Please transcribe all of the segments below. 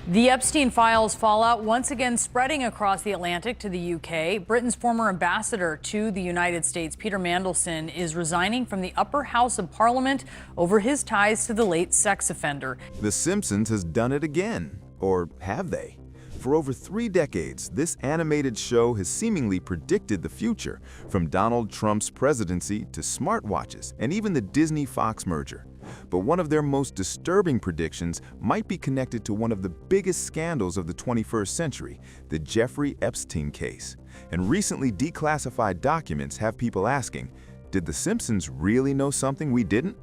The Epstein files fallout once again spreading across the Atlantic to the UK. Britain's former ambassador to the United States, Peter Mandelson, is resigning from the upper house of Parliament over his ties to the late sex offender. The Simpsons has done it again. Or have they? For over 3 decades, this animated show has seemingly predicted the future, from Donald Trump's presidency to smartwatches and even the Disney-Fox merger. But one of their most disturbing predictions might be connected to one of the biggest scandals of the 21st century, the Jeffrey Epstein case. And recently declassified documents have people asking, did The Simpsons really know something we didn't?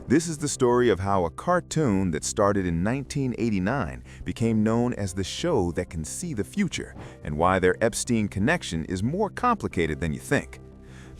This is the story of how a cartoon that started in 1989 became known as the show that can see the future, and why their Epstein connection is more complicated than you think.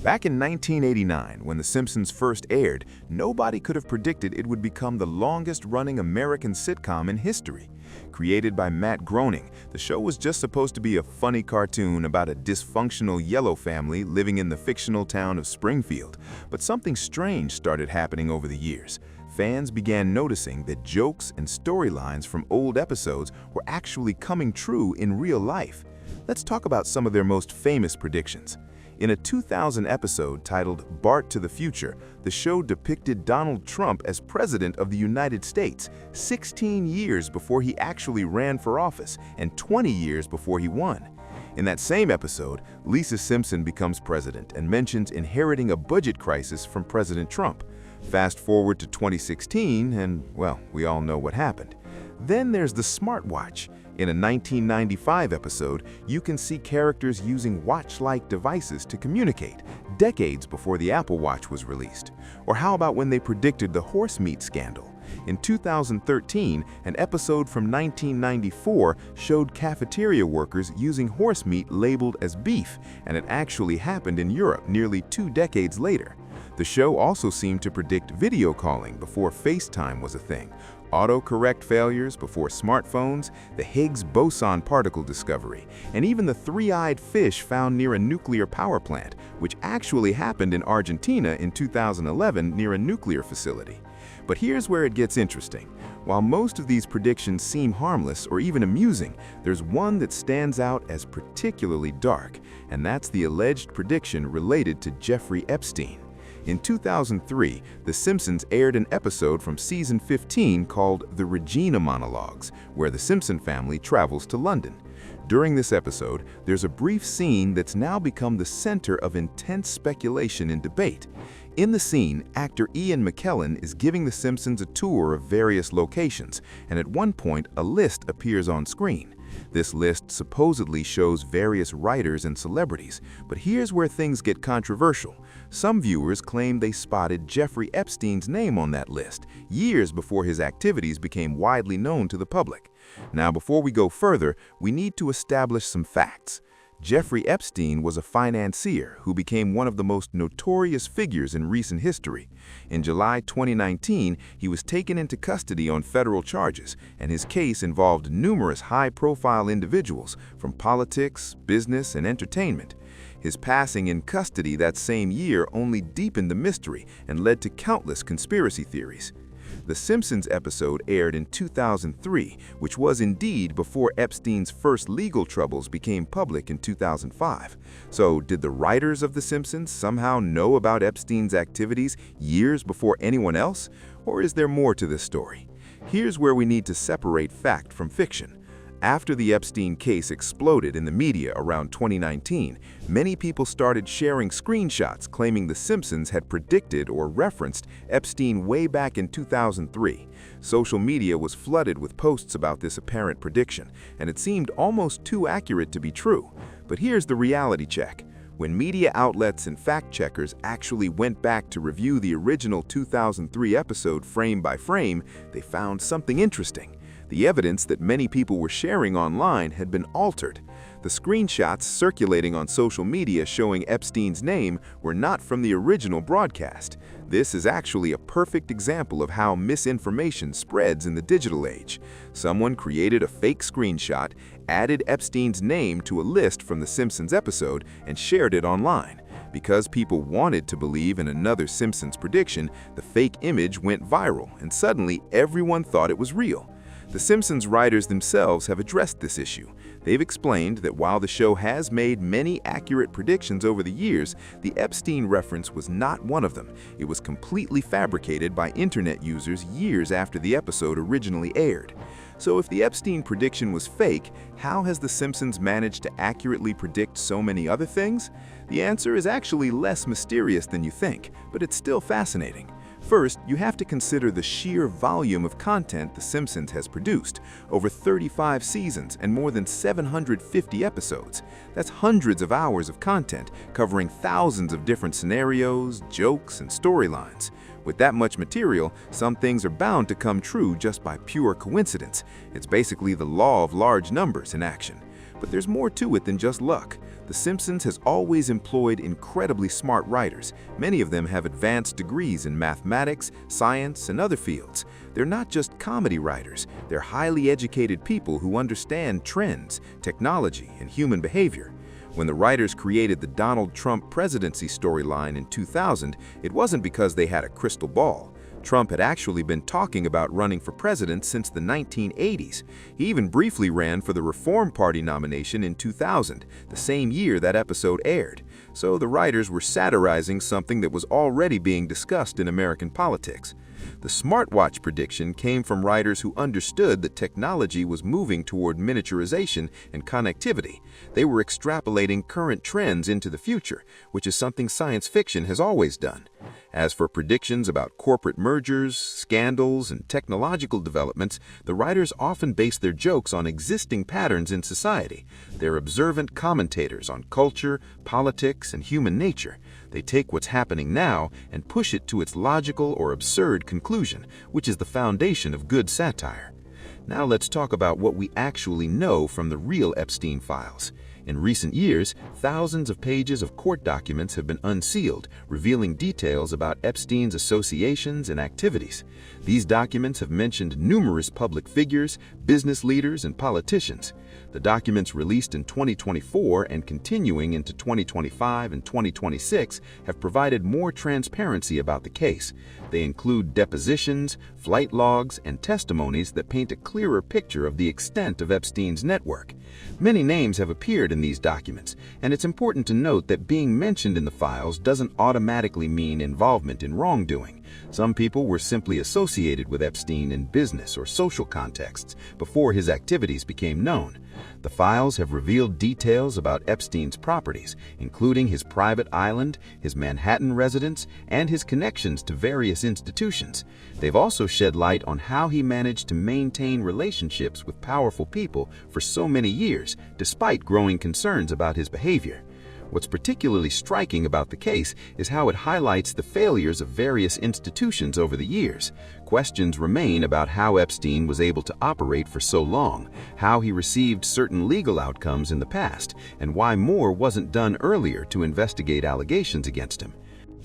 Back in 1989, when The Simpsons first aired, nobody could have predicted it would become the longest-running American sitcom in history. Created by Matt Groening, the show was just supposed to be a funny cartoon about a dysfunctional yellow family living in the fictional town of Springfield. But something strange started happening over the years. Fans began noticing that jokes and storylines from old episodes were actually coming true in real life. Let's talk about some of their most famous predictions. In a 2000 episode titled Bart to the Future, the show depicted Donald Trump as President of the United States 16 years before he actually ran for office and 20 years before he won. In that same episode, Lisa Simpson becomes president and mentions inheriting a budget crisis from President Trump. Fast forward to 2016 and, well, we all know what happened. Then there's the smartwatch. In a 1995 episode, you can see characters using watch-like devices to communicate, decades before the Apple Watch was released. Or how about when they predicted the horse meat scandal? In 2013, an episode from 1994 showed cafeteria workers using horse meat labeled as beef, and it actually happened in Europe nearly 2 decades later. The show also seemed to predict video calling before FaceTime was a thing, autocorrect failures before smartphones, the Higgs boson particle discovery, and even the 3-eyed fish found near a nuclear power plant, which actually happened in Argentina in 2011 near a nuclear facility. But here's where it gets interesting. While most of these predictions seem harmless or even amusing, there's one that stands out as particularly dark, and that's the alleged prediction related to Jeffrey Epstein. In 2003, The Simpsons aired an episode from season 15 called The Regina Monologues, where the Simpson family travels to London. During this episode, there's a brief scene that's now become the center of intense speculation and debate. In the scene, actor Ian McKellen is giving The Simpsons a tour of various locations, and at one point, a list appears on screen. This list supposedly shows various writers and celebrities, but here's where things get controversial. Some viewers claim they spotted Jeffrey Epstein's name on that list, years before his activities became widely known to the public. Now, before we go further, we need to establish some facts. Jeffrey Epstein was a financier who became one of the most notorious figures in recent history. In July 2019, he was taken into custody on federal charges, and his case involved numerous high-profile individuals from politics, business, and entertainment. His passing in custody that same year only deepened the mystery and led to countless conspiracy theories. The Simpsons episode aired in 2003, which was indeed before Epstein's first legal troubles became public in 2005. So, did the writers of The Simpsons somehow know about Epstein's activities years before anyone else? Or is there more to this story? Here's where we need to separate fact from fiction. After the Epstein case exploded in the media around 2019, many people started sharing screenshots claiming The Simpsons had predicted or referenced Epstein way back in 2003. Social media was flooded with posts about this apparent prediction, and it seemed almost too accurate to be true. But here's the reality check. When media outlets and fact-checkers actually went back to review the original 2003 episode frame by frame, they found something interesting. The evidence that many people were sharing online had been altered. The screenshots circulating on social media showing Epstein's name were not from the original broadcast. This is actually a perfect example of how misinformation spreads in the digital age. Someone created a fake screenshot, added Epstein's name to a list from the Simpsons episode, and shared it online. Because people wanted to believe in another Simpsons prediction, the fake image went viral, and suddenly everyone thought it was real. The Simpsons writers themselves have addressed this issue. They've explained that while the show has made many accurate predictions over the years, the Epstein reference was not one of them. It was completely fabricated by internet users years after the episode originally aired. So if the Epstein prediction was fake, how has The Simpsons managed to accurately predict so many other things? The answer is actually less mysterious than you think, but it's still fascinating. First, you have to consider the sheer volume of content The Simpsons has produced, over 35 seasons and more than 750 episodes. That's hundreds of hours of content covering thousands of different scenarios, jokes, and storylines. With that much material, some things are bound to come true just by pure coincidence. It's basically the law of large numbers in action. But there's more to it than just luck. The Simpsons has always employed incredibly smart writers. Many of them have advanced degrees in mathematics, science, and other fields. They're not just comedy writers. They're highly educated people who understand trends, technology, and human behavior. When the writers created the Donald Trump presidency storyline in 2000, it wasn't because they had a crystal ball. Trump had actually been talking about running for president since the 1980s. He even briefly ran for the Reform Party nomination in 2000, the same year that episode aired. So the writers were satirizing something that was already being discussed in American politics. The smartwatch prediction came from writers who understood that technology was moving toward miniaturization and connectivity. They were extrapolating current trends into the future, which is something science fiction has always done. As for predictions about corporate mergers, scandals, and technological developments, the writers often base their jokes on existing patterns in society. They're observant commentators on culture, politics, and human nature. They take what's happening now and push it to its logical or absurd conclusion, which is the foundation of good satire. Now let's talk about what we actually know from the real Epstein files. In recent years, thousands of pages of court documents have been unsealed, revealing details about Epstein's associations and activities. These documents have mentioned numerous public figures, business leaders, and politicians. The documents released in 2024 and continuing into 2025 and 2026 have provided more transparency about the case. They include depositions, flight logs, and testimonies that paint a clearer picture of the extent of Epstein's network. Many names have appeared in these documents, and it's important to note that being mentioned in the files doesn't automatically mean involvement in wrongdoing. Some people were simply associated with Epstein in business or social contexts before his activities became known. The files have revealed details about Epstein's properties, including his private island, his Manhattan residence, and his connections to various institutions. They've also shed light on how he managed to maintain relationships with powerful people for so many years, despite growing concerns about his behavior. What's particularly striking about the case is how it highlights the failures of various institutions over the years. Questions remain about how Epstein was able to operate for so long, how he received certain legal outcomes in the past, and why more wasn't done earlier to investigate allegations against him.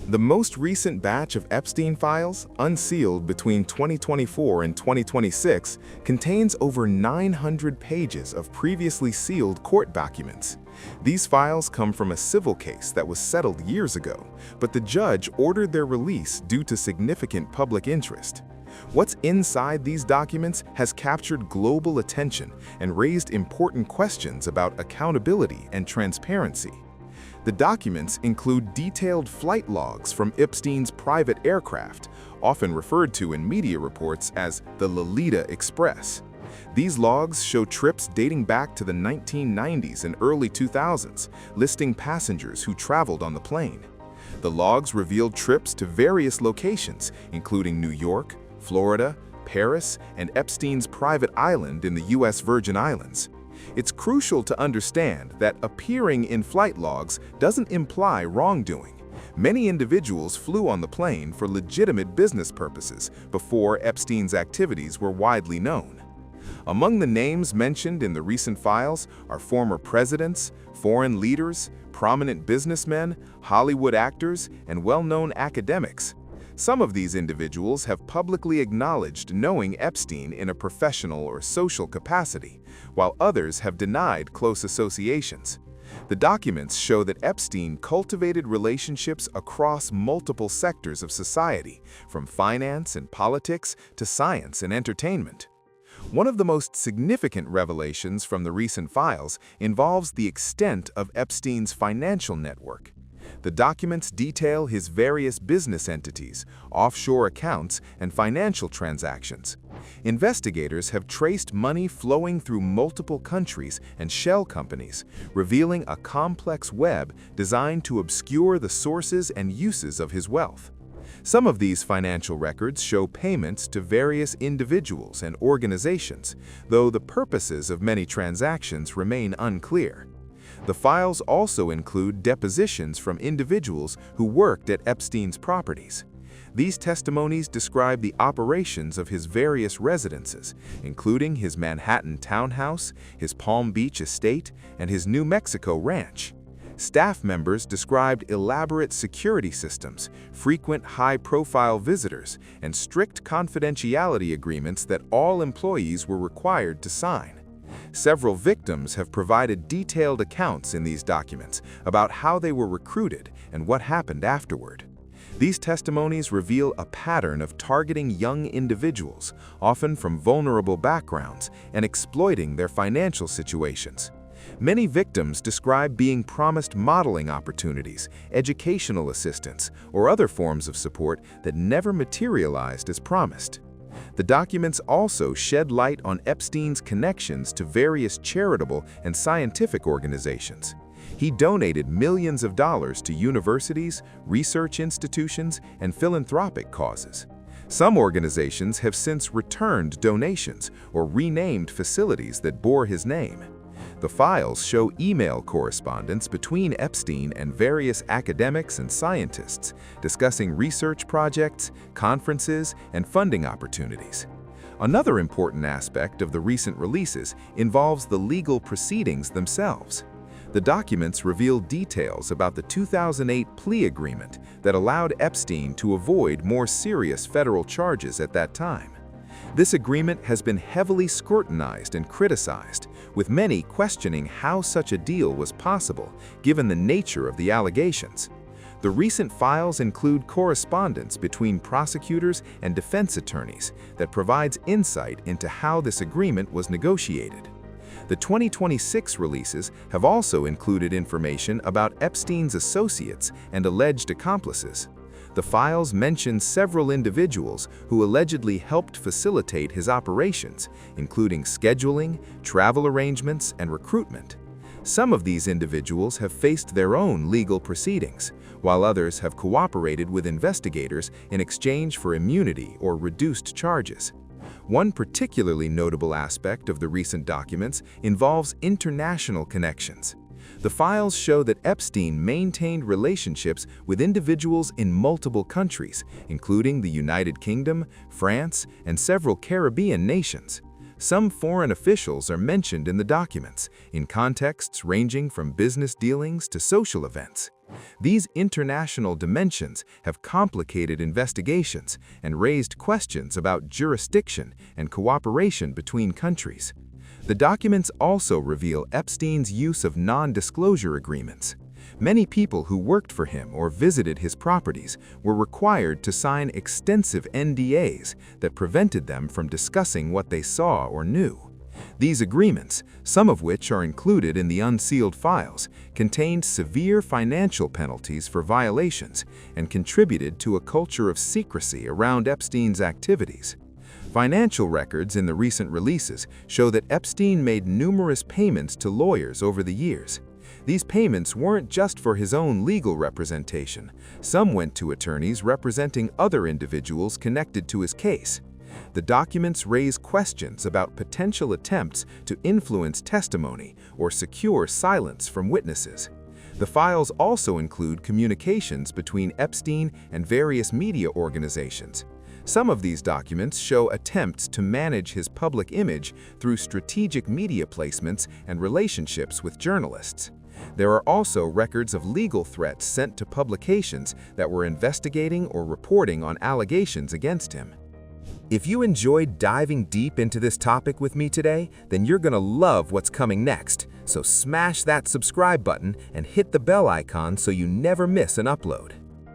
The most recent batch of Epstein files, unsealed between 2024 and 2026, contains over 900 pages of previously sealed court documents. These files come from a civil case that was settled years ago, but the judge ordered their release due to significant public interest. What's inside these documents has captured global attention and raised important questions about accountability and transparency. The documents include detailed flight logs from Epstein's private aircraft, often referred to in media reports as the Lolita Express. These logs show trips dating back to the 1990s and early 2000s, listing passengers who traveled on the plane. The logs revealed trips to various locations, including New York, Florida, Paris, and Epstein's private island in the U.S. Virgin Islands. It's crucial to understand that appearing in flight logs doesn't imply wrongdoing. Many individuals flew on the plane for legitimate business purposes before Epstein's activities were widely known. Among the names mentioned in the recent files are former presidents, foreign leaders, prominent businessmen, Hollywood actors, and well-known academics. Some of these individuals have publicly acknowledged knowing Epstein in a professional or social capacity, while others have denied close associations. The documents show that Epstein cultivated relationships across multiple sectors of society, from finance and politics to science and entertainment. One of the most significant revelations from the recent files involves the extent of Epstein's financial network. The documents detail his various business entities, offshore accounts, and financial transactions. Investigators have traced money flowing through multiple countries and shell companies, revealing a complex web designed to obscure the sources and uses of his wealth. Some of these financial records show payments to various individuals and organizations, though the purposes of many transactions remain unclear. The files also include depositions from individuals who worked at Epstein's properties. These testimonies describe the operations of his various residences, including his Manhattan townhouse, his Palm Beach estate, and his New Mexico ranch. Staff members described elaborate security systems, frequent high-profile visitors, and strict confidentiality agreements that all employees were required to sign. Several victims have provided detailed accounts in these documents about how they were recruited and what happened afterward. These testimonies reveal a pattern of targeting young individuals, often from vulnerable backgrounds, and exploiting their financial situations. Many victims describe being promised modeling opportunities, educational assistance, or other forms of support that never materialized as promised. The documents also shed light on Epstein's connections to various charitable and scientific organizations. He donated millions of dollars to universities, research institutions, and philanthropic causes. Some organizations have since returned donations or renamed facilities that bore his name. The files show email correspondence between Epstein and various academics and scientists discussing research projects, conferences, and funding opportunities. Another important aspect of the recent releases involves the legal proceedings themselves. The documents reveal details about the 2008 plea agreement that allowed Epstein to avoid more serious federal charges at that time. This agreement has been heavily scrutinized and criticized, with many questioning how such a deal was possible, given the nature of the allegations. The recent files include correspondence between prosecutors and defense attorneys that provides insight into how this agreement was negotiated. The 2026 releases have also included information about Epstein's associates and alleged accomplices. The files mention several individuals who allegedly helped facilitate his operations, including scheduling, travel arrangements, and recruitment. Some of these individuals have faced their own legal proceedings, while others have cooperated with investigators in exchange for immunity or reduced charges. One particularly notable aspect of the recent documents involves international connections. The files show that Epstein maintained relationships with individuals in multiple countries, including the United Kingdom, France, and several Caribbean nations. Some foreign officials are mentioned in the documents, in contexts ranging from business dealings to social events. These international dimensions have complicated investigations and raised questions about jurisdiction and cooperation between countries. The documents also reveal Epstein's use of non-disclosure agreements. Many people who worked for him or visited his properties were required to sign extensive NDAs that prevented them from discussing what they saw or knew. These agreements, some of which are included in the unsealed files, contained severe financial penalties for violations and contributed to a culture of secrecy around Epstein's activities. Financial records in the recent releases show that Epstein made numerous payments to lawyers over the years. These payments weren't just for his own legal representation. Some went to attorneys representing other individuals connected to his case. The documents raise questions about potential attempts to influence testimony or secure silence from witnesses. The files also include communications between Epstein and various media organizations. Some of these documents show attempts to manage his public image through strategic media placements and relationships with journalists. There are also records of legal threats sent to publications that were investigating or reporting on allegations against him. If you enjoyed diving deep into this topic with me today, then you're gonna love what's coming next. So smash that subscribe button and hit the bell icon so you never miss an upload.